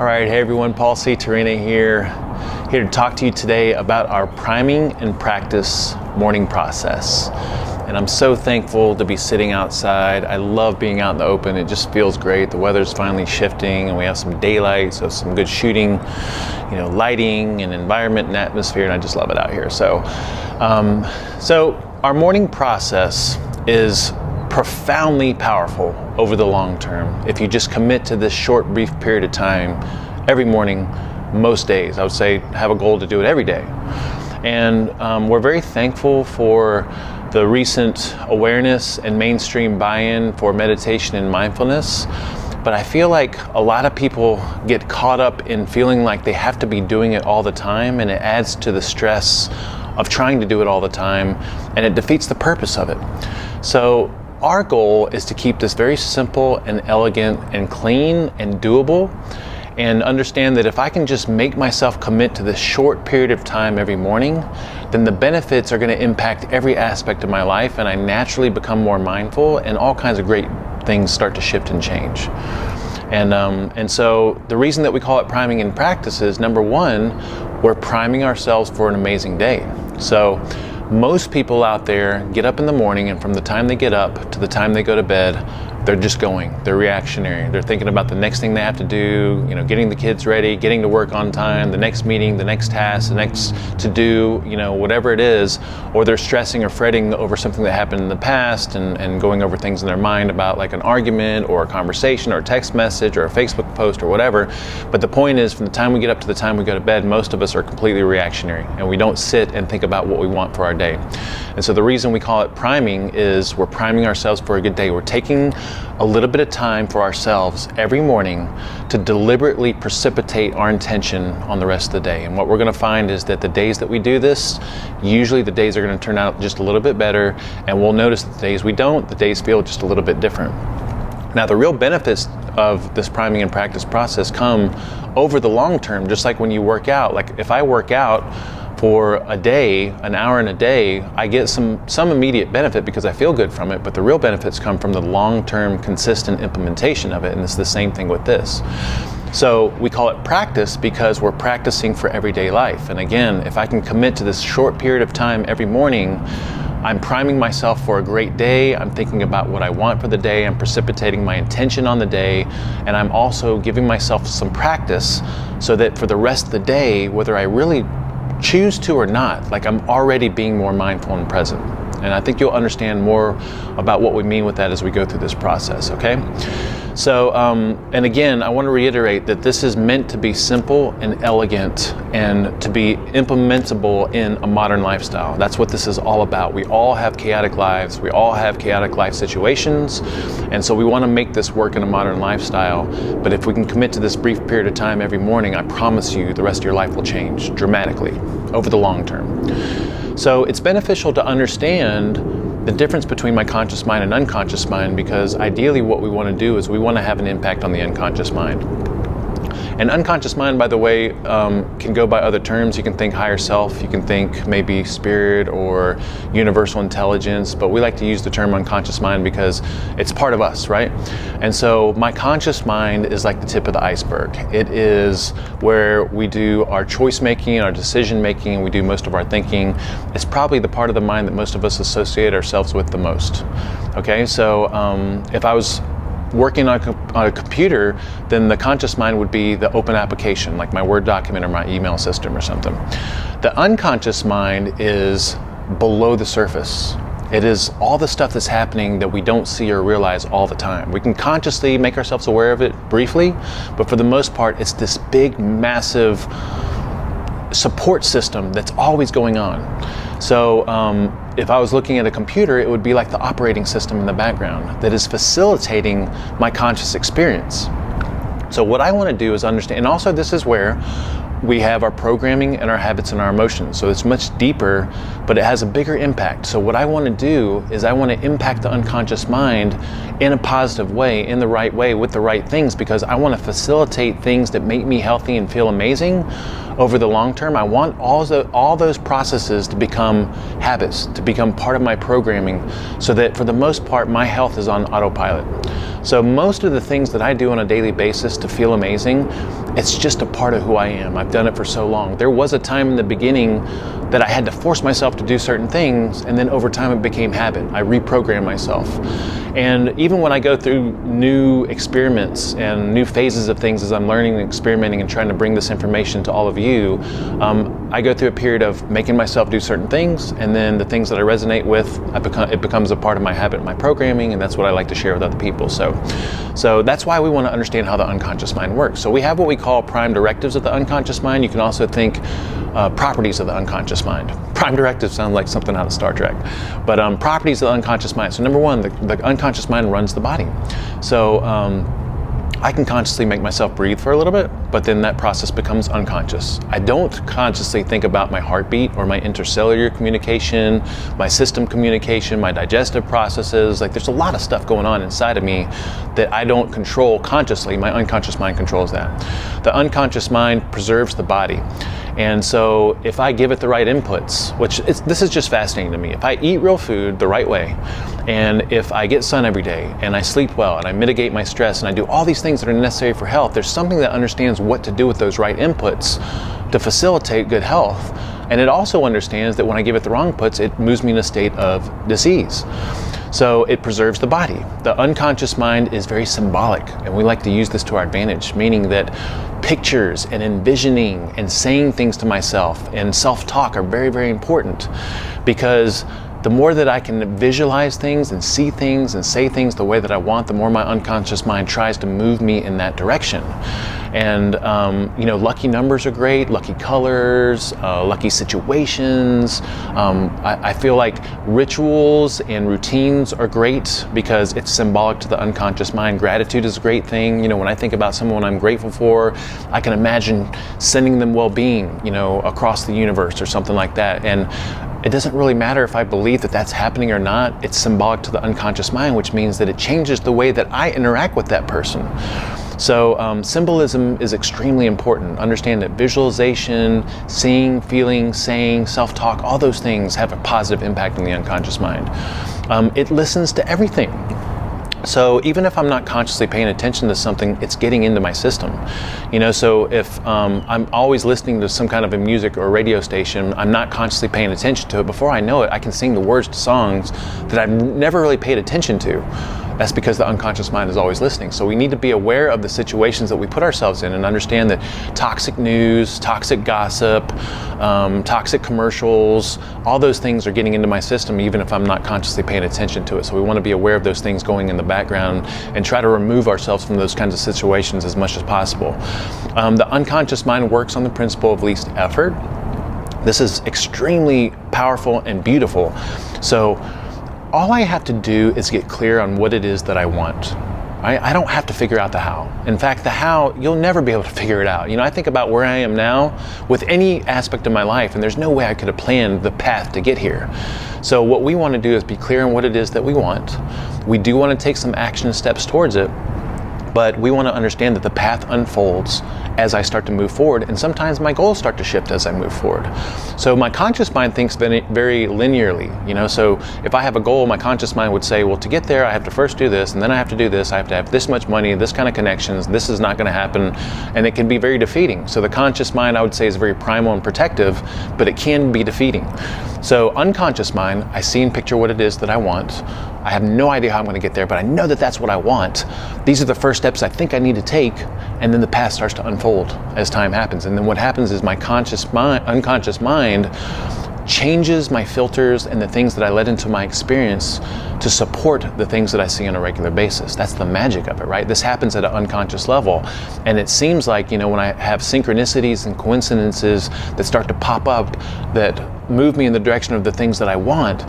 right, hey everyone, Paul C. Torina here to talk to you today about our priming and practice morning process. And I'm so thankful to be sitting outside. I love being out in the open. It just feels great. The weather's finally shifting and we have some daylight, so some good shooting, lighting and environment and atmosphere, and I just love it out here. So our morning process is profoundly powerful over the long term if you just commit to this short, brief period of time every morning, most days. I would say have a goal to do it every day. And we're very thankful for the recent awareness and mainstream buy-in for meditation and mindfulness. But I feel like a lot of people get caught up in feeling like they have to be doing it all the time, and it adds to the stress of trying to do it all the time, and it defeats the purpose of it. So our goal is to keep this very simple and elegant and clean and doable, and understand that if I can just make myself commit to this short period of time every morning, then the benefits are going to impact every aspect of my life, and I naturally become more mindful, and all kinds of great things start to shift and change. And so the reason that we call it priming in practice is, number one, we're priming ourselves for an amazing day. So most people out there get up in the morning, and from the time they get up to the time they go to bed, they're just going. They're reactionary. They're thinking about the next thing they have to do, getting the kids ready, getting to work on time, the next meeting, the next task, the next to do, whatever it is, or they're stressing or fretting over something that happened in the past and going over things in their mind about like an argument or a conversation or a text message or a Facebook post or whatever. But the point is, from the time we get up to the time we go to bed, most of us are completely reactionary, and we don't sit and think about what we want for our day. And so the reason we call it priming is we're priming ourselves for a good day. We're taking a little bit of time for ourselves every morning to deliberately precipitate our intention on the rest of the day. And what we're going to find is that the days that we do this, usually the days are going to turn out just a little bit better, and we'll notice that the days we don't, the days feel just a little bit different. Now, the real benefits of this priming and practice process come over the long term, just like when you work out. Like if I work out for a day, an hour in a day, I get some immediate benefit because I feel good from it, but the real benefits come from the long-term consistent implementation of it, and it's the same thing with this. So we call it practice because we're practicing for everyday life. And again, if I can commit to this short period of time every morning, I'm priming myself for a great day. I'm thinking about what I want for the day. I'm precipitating my intention on the day. And I'm also giving myself some practice so that for the rest of the day, whether I really choose to or not, like I'm already being more mindful and present. And I think you'll understand more about what we mean with that as we go through this process, okay? So, and again, I want to reiterate that this is meant to be simple and elegant and to be implementable in a modern lifestyle. That's what this is all about. We all have chaotic lives. We all have chaotic life situations. And so we want to make this work in a modern lifestyle. But if we can commit to this brief period of time every morning, I promise you the rest of your life will change dramatically over the long term. So it's beneficial to understand the difference between my conscious mind and unconscious mind, because ideally what we want to do is we want to have an impact on the unconscious mind. And unconscious mind, by the way, can go by other terms. You can think higher self, you can think maybe spirit or universal intelligence, but we like to use the term unconscious mind because it's part of us, right? And so my conscious mind is like the tip of the iceberg. It is where we do our choice making, our decision making, we do most of our thinking. It's probably the part of the mind that most of us associate ourselves with the most. Okay, so if I was working on a computer, then the conscious mind would be the open application, like my Word document or my email system or something. The unconscious mind is below the surface. It is all the stuff that's happening that we don't see or realize all the time. We can consciously make ourselves aware of it briefly, but for the most part, it's this big, massive support system that's always going on. So if I was looking at a computer, it would be like the operating system in the background that is facilitating my conscious experience. So what I want to do is understand, and also this is where we have our programming and our habits and our emotions. So it's much deeper, but it has a bigger impact. So what I want to do is I want to impact the unconscious mind in a positive way, in the right way, with the right things, because I want to facilitate things that make me healthy and feel amazing over the long term, I want all those processes to become habits, to become part of my programming, so that for the most part, my health is on autopilot. So most of the things that I do on a daily basis to feel amazing, it's just a part of who I am. I've done it for so long. There was a time in the beginning that I had to force myself to do certain things, and then over time it became habit. I reprogrammed myself. And even when I go through new experiments and new phases of things as I'm learning and experimenting and trying to bring this information to all of you, I go through a period of making myself do certain things, and then the things that I resonate with, it becomes a part of my habit, my programming, and that's what I like to share with other people. So that's why we want to understand how the unconscious mind works. So we have what we call prime directives of the unconscious mind. You can also think properties of the unconscious mind. Prime directives sound like something out of Star Trek, but properties of the unconscious mind. So number one, the unconscious mind runs the body. So I can consciously make myself breathe for a little bit, but then that process becomes unconscious. I don't consciously think about my heartbeat or my intercellular communication, my system communication, my digestive processes. Like, there's a lot of stuff going on inside of me that I don't control consciously. My unconscious mind controls that. The unconscious mind preserves the body. And so if I give it the right inputs, this is just fascinating to me. If I eat real food the right way, and if I get sun every day, and I sleep well, and I mitigate my stress, and I do all these things that are necessary for health, there's something that understands what to do with those right inputs to facilitate good health. And it also understands that when I give it the wrong inputs, it moves me in a state of disease. So it preserves the body. The unconscious mind is very symbolic, and we like to use this to our advantage, meaning that pictures and envisioning and saying things to myself and self-talk are very, very important, because the more that I can visualize things and see things and say things the way that I want, the more my unconscious mind tries to move me in that direction. And lucky numbers are great, lucky colors, lucky situations. I feel like rituals and routines are great because it's symbolic to the unconscious mind. Gratitude is a great thing. When I think about someone I'm grateful for, I can imagine sending them well-being, across the universe or something like that. And it doesn't really matter if I believe that that's happening or not. It's symbolic to the unconscious mind, which means that it changes the way that I interact with that person. So symbolism is extremely important. Understand that visualization, seeing, feeling, saying, self-talk, all those things have a positive impact on the unconscious mind. It listens to everything. So even if I'm not consciously paying attention to something, it's getting into my system. So if I'm always listening to some kind of a music or a radio station, I'm not consciously paying attention to it. Before I know it, I can sing the words to songs that I've never really paid attention to. That's because the unconscious mind is always listening. So we need to be aware of the situations that we put ourselves in and understand that toxic news, toxic gossip, toxic commercials, all those things are getting into my system even if I'm not consciously paying attention to it. So we want to be aware of those things going in the background and try to remove ourselves from those kinds of situations as much as possible. The unconscious mind works on the principle of least effort. This is extremely powerful and beautiful. So all I have to do is get clear on what it is that I want. I don't have to figure out the how. In fact, the how, you'll never be able to figure it out. I think about where I am now with any aspect of my life, and there's no way I could have planned the path to get here. So what we want to do is be clear on what it is that we want. We do want to take some action steps towards it, but we want to understand that the path unfolds as I start to move forward, and sometimes my goals start to shift as I move forward. So my conscious mind thinks very, very linearly, so if I have a goal, my conscious mind would say, well, to get there, I have to first do this, and then I have to do this, I have to have this much money, this kind of connections, this is not going to happen, and it can be very defeating. So the conscious mind, I would say, is very primal and protective, but it can be defeating. So unconscious mind, I see and picture what it is that I want. I have no idea how I'm going to get there, but I know that that's what I want. These are the first steps I think I need to take, and then the path starts to unfold as time happens. And then what happens is my unconscious mind changes my filters and the things that I let into my experience to support the things that I see on a regular basis. That's the magic of it, right? This happens at an unconscious level. And it seems like, when I have synchronicities and coincidences that start to pop up that move me in the direction of the things that I want,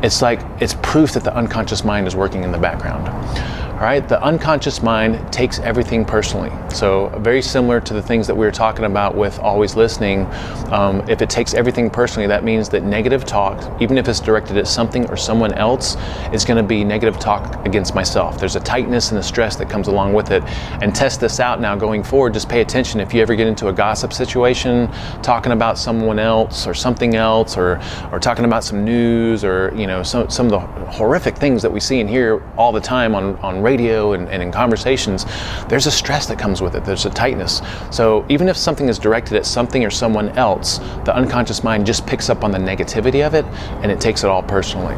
it's like it's proof that the unconscious mind is working in the background. All right, the unconscious mind takes everything personally. So very similar to the things that we were talking about with always listening. If it takes everything personally, that means that negative talk, even if it's directed at something or someone else, is going to be negative talk against myself. There's a tightness and a stress that comes along with it. And test this out now going forward. Just pay attention if you ever get into a gossip situation, talking about someone else or something else, or talking about some news, or some of the horrific things that we see and hear all the time on radio and in conversations. There's a stress that comes with it. There's a tightness. So even if something is directed at something or someone else, the unconscious mind just picks up on the negativity of it and it takes it all personally.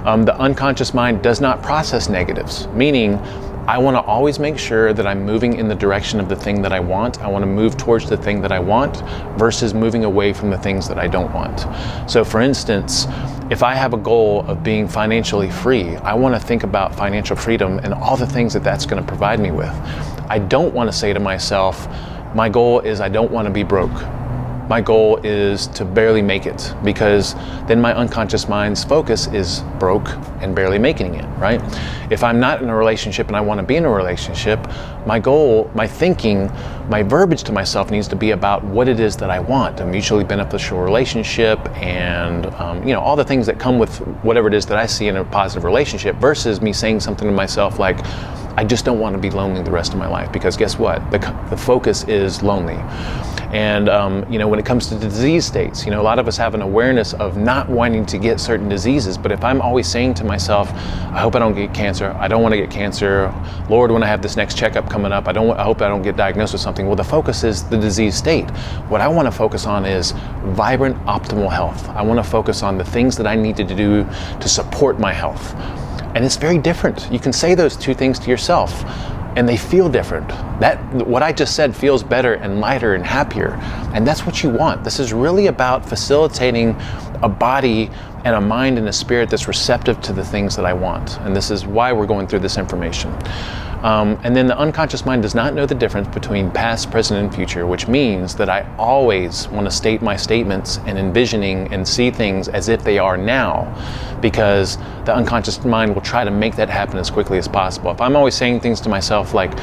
The unconscious mind does not process negatives, meaning I want to always make sure that I'm moving in the direction of the thing that I want. I want to move towards the thing that I want versus moving away from the things that I don't want. So for instance, if I have a goal of being financially free, I want to think about financial freedom and all the things that that's going to provide me with. I don't want to say to myself, my goal is I don't want to be broke. My goal is to barely make it, because then my unconscious mind's focus is broke and barely making it, right? If I'm not in a relationship and I want to be in a relationship, my goal, my thinking, my verbiage to myself needs to be about what it is that I want, a mutually beneficial relationship and all the things that come with whatever it is that I see in a positive relationship, versus me saying something to myself like, I just don't want to be lonely the rest of my life, because guess what? The focus is lonely. And when it comes to disease states, a lot of us have an awareness of not wanting to get certain diseases. But if I'm always saying to myself, I hope I don't get cancer, I don't want to get cancer, Lord, when I have this next checkup coming up, I hope I don't get diagnosed with something. Well, the focus is the disease state. What I want to focus on is vibrant, optimal health. I want to focus on the things that I need to do to support my health. And it's very different. You can say those two things to yourself, and they feel different. What I just said feels better and lighter and happier. And that's what you want. This is really about facilitating a body and a mind and a spirit that's receptive to the things that I want. And this is why we're going through this information. And then the unconscious mind does not know the difference between past, present, and future, which means that I always want to state my statements and envisioning and see things as if they are now, because the unconscious mind will try to make that happen as quickly as possible. If I'm always saying things to myself like,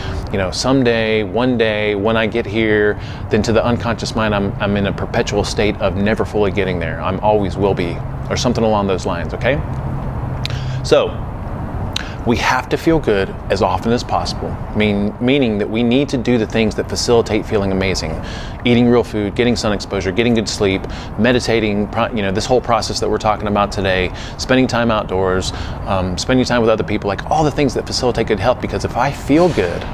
someday, one day, when I get here, then to the unconscious mind, I'm in a perpetual state of never fully getting there. I'm always will be, or something along those lines, okay? So, we have to feel good as often as possible, meaning that we need to do the things that facilitate feeling amazing. Eating real food, getting sun exposure, getting good sleep, meditating, this whole process that we're talking about today, spending time outdoors, spending time with other people, like all the things that facilitate good health. Because if I feel good,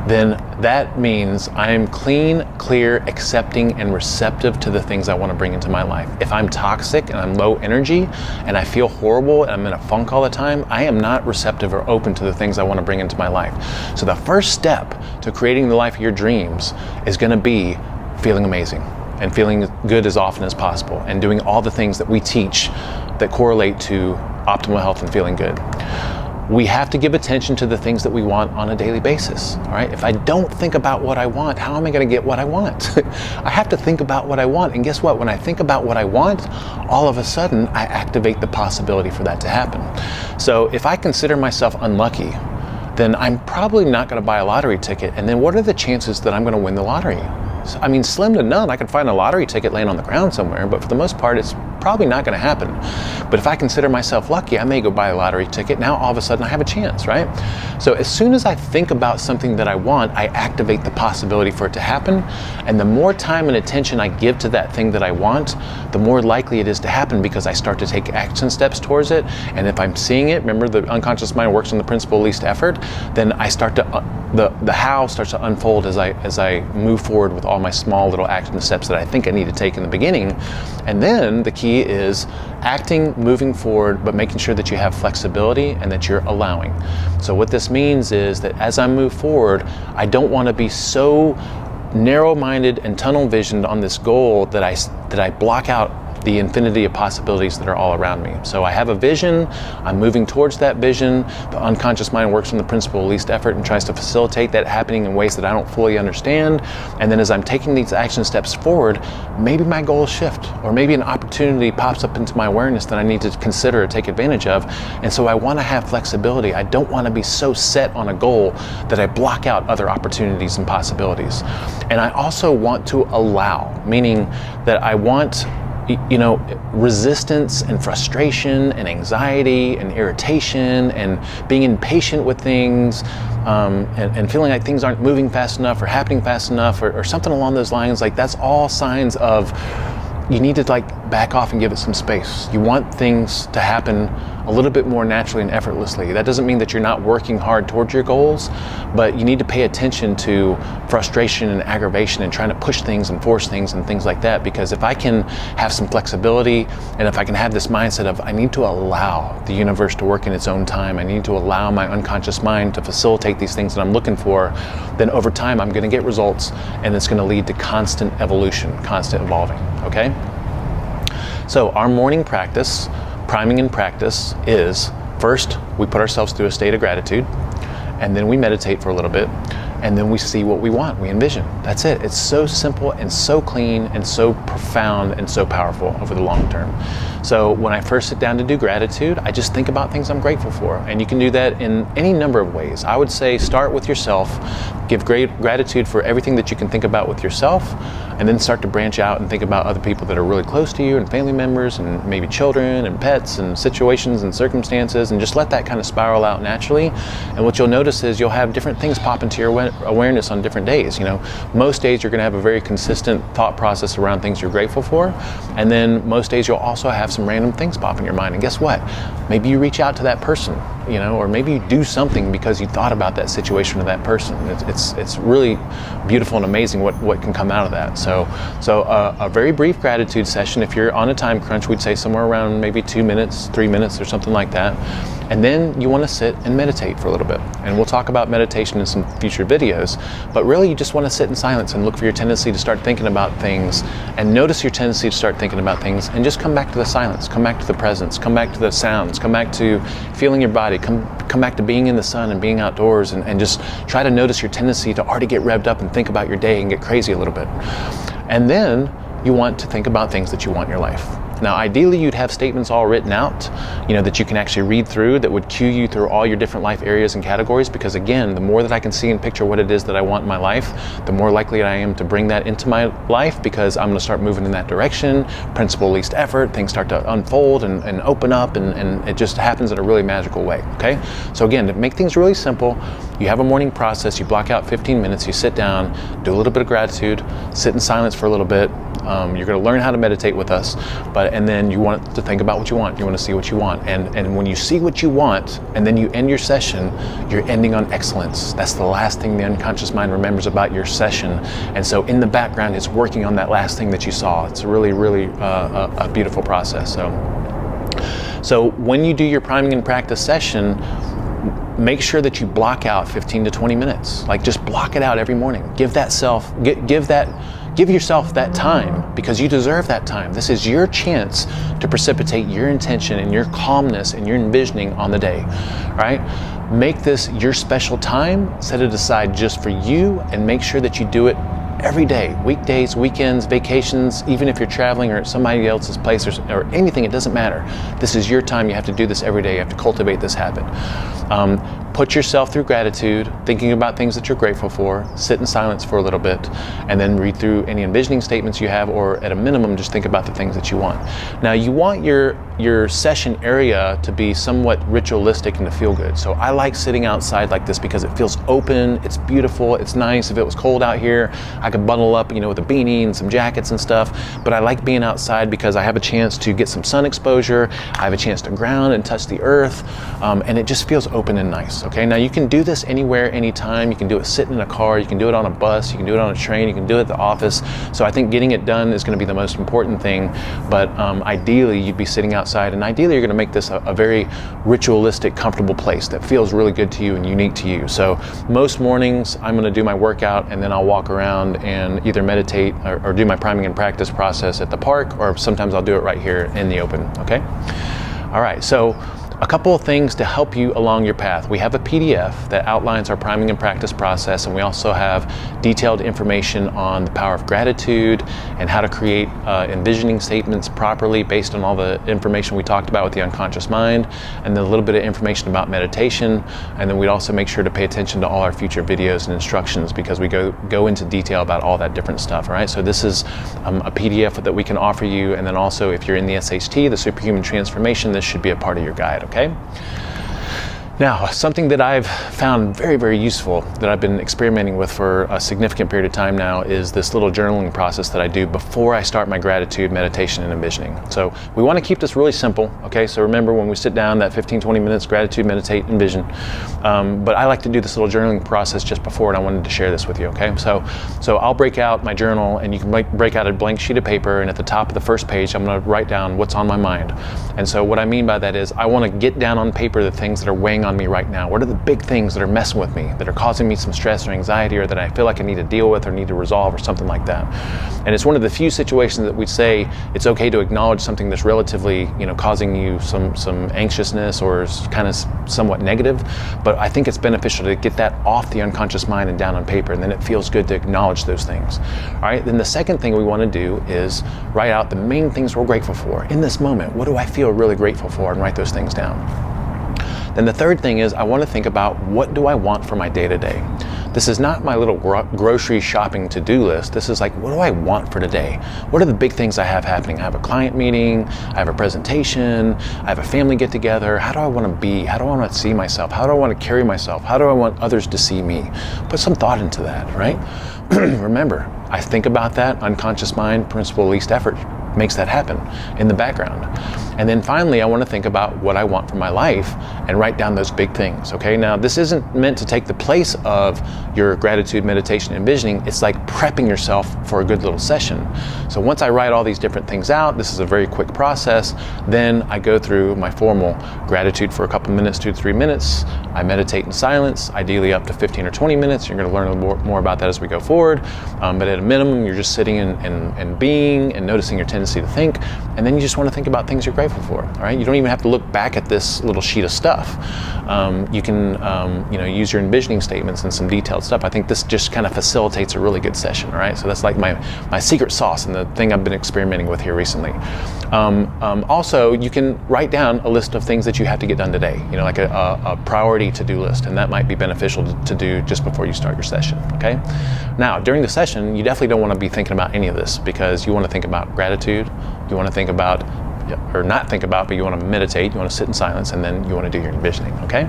then that means I am clean, clear, accepting, and receptive to the things I want to bring into my life. If I'm toxic and I'm low energy and I feel horrible and I'm in a funk all the time, I am not receptive or open to the things I want to bring into my life. So the first step to creating the life of your dreams is going to be feeling amazing and feeling good as often as possible, and doing all the things that we teach that correlate to optimal health and feeling good. We have to give attention to the things that we want on a daily basis, all right? If I don't think about what I want, how am I going to get what I want? I have to think about what I want, and guess what? When I think about what I want, all of a sudden, I activate the possibility for that to happen. So if I consider myself unlucky, then I'm probably not going to buy a lottery ticket, and then what are the chances that I'm going to win the lottery? I mean, slim to none. I could find a lottery ticket laying on the ground somewhere, but for the most part, it's probably not going to happen. But if I consider myself lucky, I may go buy a lottery ticket. Now, all of a sudden, I have a chance, right? So as soon as I think about something that I want, I activate the possibility for it to happen. And the more time and attention I give to that thing that I want, the more likely it is to happen, because I start to take action steps towards it. And if I'm seeing it, remember the unconscious mind works on the principle of least effort, then I start to, the how starts to unfold as I move forward with all my small little action steps that I think I need to take in the beginning. And then the key is acting, moving forward, but making sure that you have flexibility and that you're allowing. So what this means is that as I move forward, I don't want to be so narrow-minded and tunnel-visioned on this goal that I block out the infinity of possibilities that are all around me. So I have a vision, I'm moving towards that vision. The unconscious mind works on the principle of least effort and tries to facilitate that happening in ways that I don't fully understand. And then as I'm taking these action steps forward, maybe my goals shift, or maybe an opportunity pops up into my awareness that I need to consider or take advantage of. And so I want to have flexibility. I don't want to be so set on a goal that I block out other opportunities and possibilities. And I also want to allow, meaning that I want, you know, resistance and frustration and anxiety and irritation and being impatient with things, and feeling like things aren't moving fast enough or happening fast enough or something along those lines. Like, that's all signs of you need to like back off and give it some space. You want things to happen a little bit more naturally and effortlessly. That doesn't mean that you're not working hard towards your goals, but you need to pay attention to frustration and aggravation and trying to push things and force things and things like that. Because if I can have some flexibility, and if I can have this mindset of I need to allow the universe to work in its own time, I need to allow my unconscious mind to facilitate these things that I'm looking for, then over time I'm going to get results, and it's going to lead to constant evolution, constant evolving. Okay? So our morning practice, priming and practice, is first we put ourselves through a state of gratitude, and then we meditate for a little bit, and then we see what we want, we envision. That's it. It's so simple and so clean and so profound and so powerful over the long term. So when I first sit down to do gratitude, I just think about things I'm grateful for. And you can do that in any number of ways. I would say start with yourself, give great gratitude for everything that you can think about with yourself, and then start to branch out and think about other people that are really close to you, and family members, and maybe children and pets and situations and circumstances, and just let that kind of spiral out naturally. And what you'll notice is you'll have different things pop into your awareness on different days. You know, most days you're going to have a very consistent thought process around things you're grateful for, and then most days you'll also have some random things pop in your mind. And guess what? Maybe you reach out to that person, you know, or maybe you do something because you thought about that situation with that person. It's really beautiful and amazing what can come out of that. So a very brief gratitude session. If you're on a time crunch, we'd say somewhere around maybe 2 minutes, 3 minutes, or something like that. And then you want to sit and meditate for a little bit. And we'll talk about meditation in some future videos. But really, you just want to sit in silence and look for your tendency to start thinking about things, and notice your tendency to start thinking about things, and just come back to the silence, come back to the presence, come back to the sounds, come back to feeling your body, come back to being in the sun and being outdoors, and just try to notice your tendency to already get revved up and think about your day and get crazy a little bit. And then you want to think about things that you want in your life. Now, ideally, you'd have statements all written out, you know, that you can actually read through, that would cue you through all your different life areas and categories. Because again, the more that I can see and picture what it is that I want in my life, the more likely I am to bring that into my life, because I'm going to start moving in that direction. Principle least effort, things start to unfold and open up, and it just happens in a really magical way. Okay? So again, to make things really simple, you have a morning process, you block out 15 minutes, you sit down, do a little bit of gratitude, sit in silence for a little bit. You're going to learn how to meditate with us, and then you want to think about what you want. You want to see what you want. And when you see what you want, and then you end your session, you're ending on excellence. That's the last thing the unconscious mind remembers about your session. And so in the background, it's working on that last thing that you saw. It's really, really a beautiful process. So when you do your priming and practice session, make sure that you block out 15 to 20 minutes. Like, just block it out every morning. Give yourself that time, because you deserve that time. This is your chance to precipitate your intention and your calmness and your envisioning on the day, right? Make this your special time, set it aside just for you, and make sure that you do it every day, weekdays, weekends, vacations, even if you're traveling or at somebody else's place or anything, it doesn't matter. This is your time. You have to do this every day. You have to cultivate this habit. Put yourself through gratitude, thinking about things that you're grateful for, sit in silence for a little bit, and then read through any envisioning statements you have, or at a minimum, just think about the things that you want. Now, you want your session area to be somewhat ritualistic and to feel good. So I like sitting outside like this because it feels open, it's beautiful, it's nice. If it was cold out here, I could bundle up, you know, with a beanie and some jackets and stuff. But I like being outside because I have a chance to get some sun exposure, I have a chance to ground and touch the earth, and it just feels open and nice. okay? Now you can do this anywhere, anytime. You can do it sitting in a car, you can do it on a bus, you can do it on a train, you can do it at the office. So I think getting it done is gonna be the most important thing, but ideally you'd be sitting outside, and ideally you're gonna make this a very ritualistic, comfortable place that feels really good to you and unique to you. So most mornings I'm gonna do my workout and then I'll walk around and either meditate or do my priming and practice process at the park, or sometimes I'll do it right here in the open, okay? All right, so a couple of things to help you along your path. We have a PDF that outlines our priming and practice process, and we also have detailed information on the power of gratitude and how to create envisioning statements properly based on all the information we talked about with the unconscious mind, and then a little bit of information about meditation. And then we'd also make sure to pay attention to all our future videos and instructions, because we go into detail about all that different stuff, all right? So this is a PDF that we can offer you, and then also if you're in the SHT, the Superhuman Transformation, this should be a part of your guide. Okay. Now, something that I've found very, very useful that I've been experimenting with for a significant period of time now is this little journaling process that I do before I start my gratitude, meditation, and envisioning. So we want to keep this really simple, okay? So remember, when we sit down, that 15-20 minutes, gratitude, meditate, envision. But I like to do this little journaling process just before, and I wanted to share this with you, okay? So I'll break out my journal, and you can break out a blank sheet of paper, and at the top of the first page, I'm going to write down what's on my mind. And so what I mean by that is I want to get down on paper the things that are weighing on me right now. What are the big things that are messing with me, that are causing me some stress or anxiety, or that I feel like I need to deal with or need to resolve or something like that? And it's one of the few situations that we say it's okay to acknowledge something that's relatively, causing you some anxiousness or is kind of somewhat negative. But I think it's beneficial to get that off the unconscious mind and down on paper, and then it feels good to acknowledge those things. All right, then the second thing we want to do is write out the main things we're grateful for in this moment. What do I feel really grateful for, and write those things down. Then the third thing is I want to think about, what do I want for my day-to-day? This is not my little grocery shopping to-do list. This is like, what do I want for today? What are the big things I have happening? I have a client meeting, I have a presentation, I have a family get-together. How do I want to be? How do I want to see myself? How do I want to carry myself? How do I want others to see me? Put some thought into that, right? Remember, I think about that, unconscious mind, principle of least effort makes that happen in the background. And then finally, I want to think about what I want for my life and write down those big things, okay? Now, this isn't meant to take the place of your gratitude, meditation, and envisioning. It's like prepping yourself for a good little session. So once I write all these different things out, this is a very quick process, then I go through my formal gratitude for a couple minutes, 2 to 3 minutes. I meditate in silence, ideally up to 15 or 20 minutes. You're going to learn a little more about that as we go forward. But at a minimum, you're just sitting and being and noticing your tendency to think, and then you just want to think about things you're grateful for. All right, you don't even have to look back at this little sheet of stuff. You can use your envisioning statements and some detailed stuff. I think this just kind of facilitates a really good session. All right, so that's like my secret sauce and the thing I've been experimenting with here recently. Also, you can write down a list of things that you have to get done today, like a priority to-do list, and that might be beneficial to do just before you start your session, okay? Now, during the session, you definitely don't want to be thinking about any of this, because you want to think about gratitude, you want to think about, or not think about, but you want to meditate, you want to sit in silence, and then you want to do your envisioning, okay?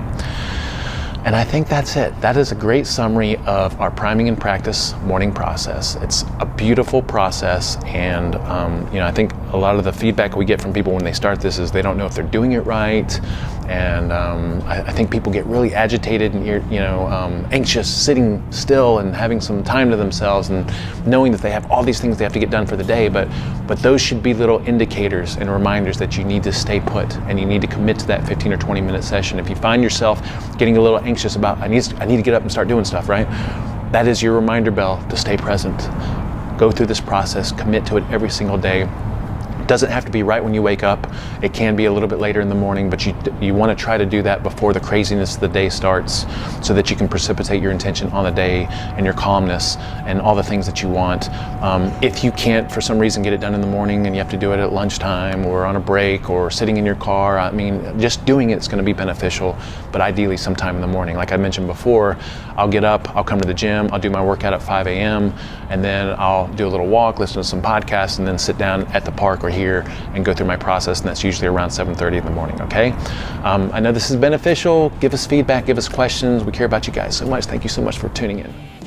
And I think that's it. That is a great summary of our priming and practice morning process. It's a beautiful process, and I think a lot of the feedback we get from people when they start this is they don't know if they're doing it right, and I think people get really agitated and anxious sitting still and having some time to themselves and knowing that they have all these things they have to get done for the day, but those should be little indicators and reminders that you need to stay put and you need to commit to that 15 or 20 minute session. If you find yourself getting a little anxious about, I need to get up and start doing stuff, right? That is your reminder bell to stay present. Go through this process, commit to it every single day. Doesn't have to be right when you wake up. It can be a little bit later in the morning, but you want to try to do that before the craziness of the day starts, so that you can precipitate your intention on the day and your calmness and all the things that you want. If you can't, for some reason, get it done in the morning and you have to do it at lunchtime or on a break or sitting in your car, just doing it's going to be beneficial, but ideally sometime in the morning. Like I mentioned before, I'll get up, I'll come to the gym, I'll do my workout at 5 a.m., and then I'll do a little walk, listen to some podcasts, and then sit down at the park or here and go through my process, and that's usually around 7:30 in the morning, okay? I know this is beneficial. Give us feedback, give us questions. We care about you guys so much. Thank you so much for tuning in.